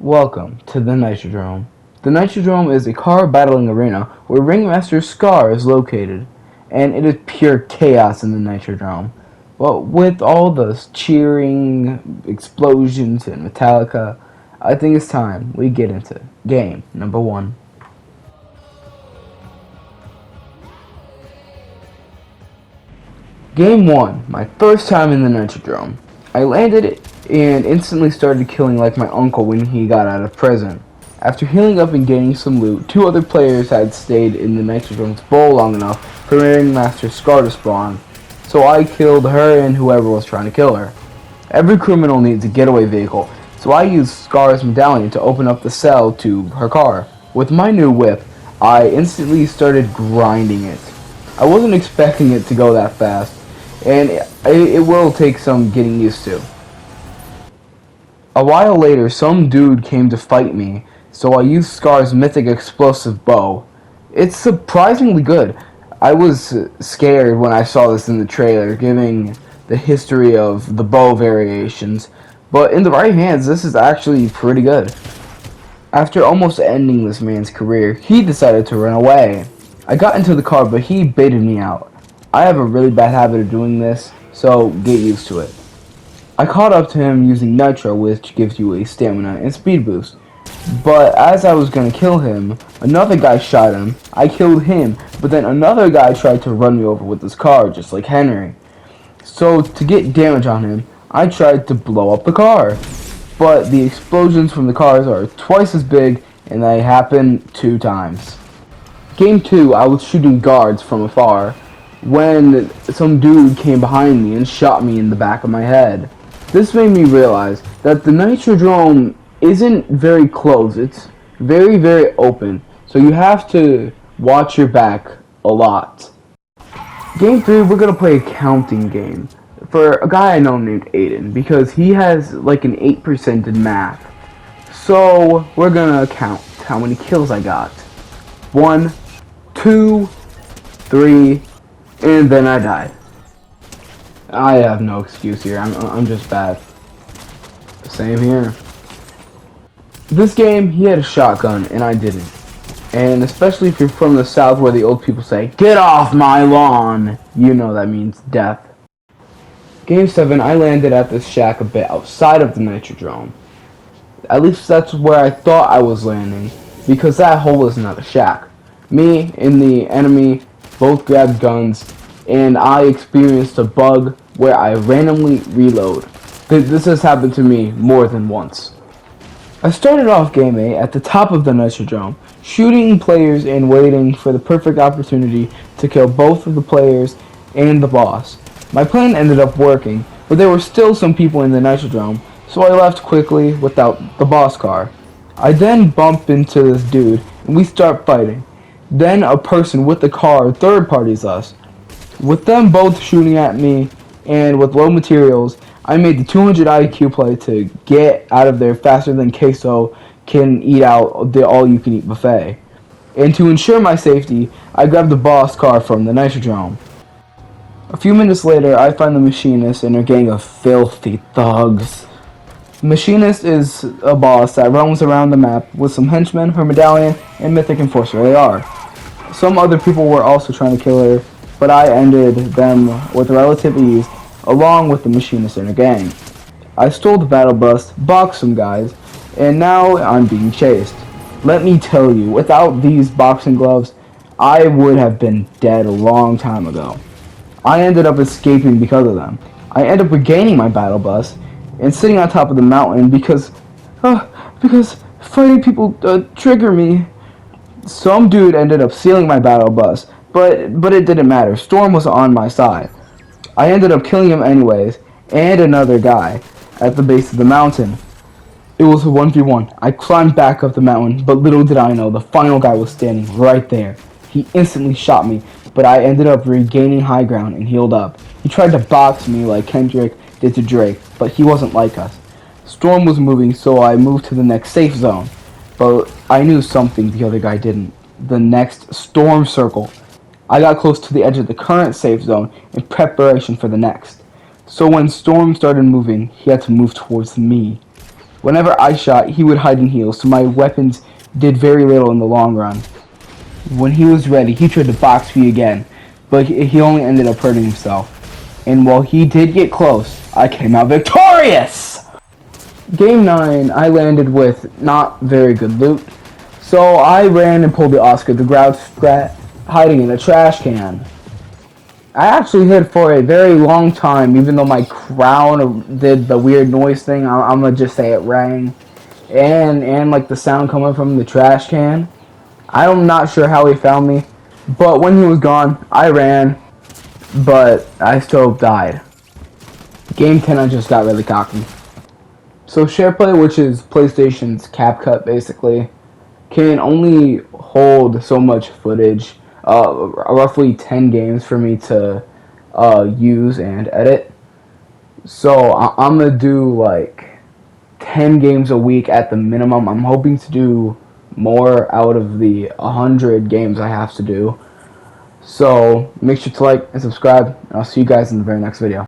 Welcome to the NitroDrome. The NitroDrome is a car battling arena where Ringmaster Scar is located, and it is pure chaos in the NitroDrome. But with all the cheering, explosions, and Metallica, I think it's time we get into game number 1. Game 1, my first time in the NitroDrome. I landed it and instantly started killing like my uncle when he got out of prison. After healing up and gaining some loot, 2 other players had stayed in the NitroDrome's bowl long enough for Ringmaster Scar to spawn, so I killed her and whoever was trying to kill her. Every criminal needs a getaway vehicle, so I used Scar's medallion to open up the cell to her car. With my new whip, I instantly started grinding it. I wasn't expecting it to go that fast, and it will take some getting used to. A while later, some dude came to fight me, so I used Scar's mythic explosive bow. It's surprisingly good. I was scared when I saw this in the trailer, giving the history of the bow variations, but in the right hands, this is actually pretty good. After almost ending this man's career, he decided to run away. I got into the car, but he baited me out. I have a really bad habit of doing this, so get used to it. I caught up to him using Nitro, which gives you a stamina and speed boost. But as I was gonna kill him, another guy shot him. I killed him, but then another guy tried to run me over with his car, just like Henry. So to get damage on him, I tried to blow up the car. But the explosions from the cars are twice as big, and they happen 2 times. Game 2, I was shooting guards from afar when some dude came behind me and shot me in the back of my head. This made me realize that the NitroDrome isn't very close. It's very, very open. So you have to watch your back a lot. Game 3, we're going to play a counting game for a guy I know named Aiden, because he has like an 8% in math. So we're going to count how many kills I got. 1, 2, 3, and then I died. I have no excuse here. I'm just bad. Same here. This game, he had a shotgun, and I didn't. And especially if you're from the South where the old people say, "Get off my lawn!" You know that means death. Game 7, I landed at this shack a bit outside of the NitroDrome. At least that's where I thought I was landing, because that hole is not a shack. Me and the enemy both grabbed guns, and I experienced a bug where I randomly reload. This has happened to me more than once. I started off Game 8 at the top of the NitroDrome, shooting players and waiting for the perfect opportunity to kill both of the players and the boss. My plan ended up working, but there were still some people in the NitroDrome, so I left quickly without the boss car. I then bump into this dude, and we start fighting. Then a person with the car third parties us. With them both shooting at me, and with low materials, I made the 200 IQ play to get out of there faster than Queso can eat out the all-you-can-eat buffet. And to ensure my safety, I grabbed the boss car from the NitroDrome. A few minutes later, I find the Machinist and her gang of filthy thugs. The Machinist is a boss that roams around the map with some henchmen, her medallion, and mythic enforcer AR. Some other people were also trying to kill her, but I ended them with relative ease, along with the Machinist and her gang. I stole the battle bus, boxed some guys, and now I'm being chased. Let me tell you, without these boxing gloves, I would have been dead a long time ago. I ended up escaping because of them. I ended up regaining my battle bus and sitting on top of the mountain because fighting people trigger me. Some dude ended up stealing my battle bus, but it didn't matter. Storm was on my side. I ended up killing him anyways, and another guy at the base of the mountain. It was a 1v1. I climbed back up the mountain, but little did I know the final guy was standing right there. He instantly shot me, but I ended up regaining high ground and healed up. He tried to box me like Kendrick did to Drake, but he wasn't like us. Storm was moving, so I moved to the next safe zone. But I knew something the other guy didn't. The next storm circle. I got close to the edge of the current safe zone in preparation for the next. So when Storm started moving, he had to move towards me. Whenever I shot, he would hide and heal, so my weapons did very little in the long run. When he was ready, he tried to box me again, but he only ended up hurting himself. And while he did get close, I came out victorious! Game 9, I landed with not very good loot, so I ran and pulled the Oscar the Grouch strat, hiding in a trash can. I actually hid for a very long time, even though my crown did the weird noise thing. I'm gonna just say it rang, and like the sound coming from the trash can. I'm not sure how he found me, but when he was gone, I ran, but I still died. Game 10, I just got really cocky. So SharePlay, which is PlayStation's CapCut basically, can only hold so much footage, roughly 10 games for me to use and edit. So I'm gonna do like 10 games a week at the minimum. I'm hoping to do more out of the 100 games I have to do. So make sure to like and subscribe, and I'll see you guys in the very next video.